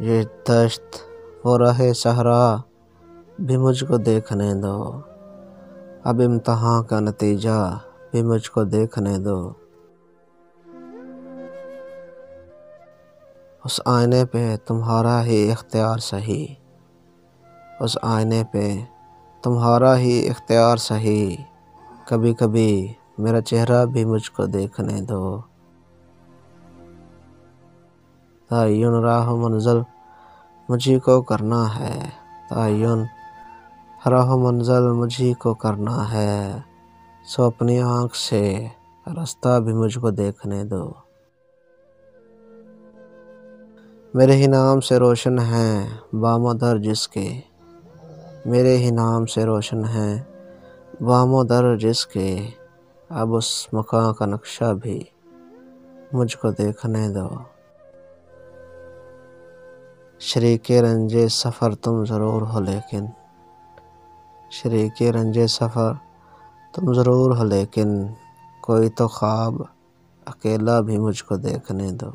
یہ دشت و راہ صحرا بھی مجھ کو دیکھنے دو، اب امتحان کا نتیجہ بھی مجھ کو دیکھنے دو۔ اس آئینے پہ تمہارا ہی اختیار سہی، اس آئینے پہ تمہارا ہی اختیار سہی، کبھی کبھی میرا چہرہ بھی مجھ کو دیکھنے دو۔ تعین راہ و منزل مجھی کو کرنا ہے، تعین راہ و منزل مجھی کو کرنا ہے، سو اپنی آنکھ سے راستہ بھی مجھ کو دیکھنے دو۔ میرے ہی نام سے روشن ہیں بام و در جس کے، میرے ہی نام سے روشن ہیں بام و در جس کے، اب اس مکان کا نقشہ بھی مجھ کو دیکھنے دو۔ شریک رنج سفر تم ضرور ہو لیکن، شریک رنج سفر تم ضرور ہو لیکن، کوئی تو خواب اکیلا بھی مجھ کو دیکھنے دو،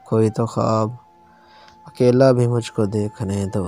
کوئی تو خواب اکیلا بھی مجھ کو دیکھنے دو۔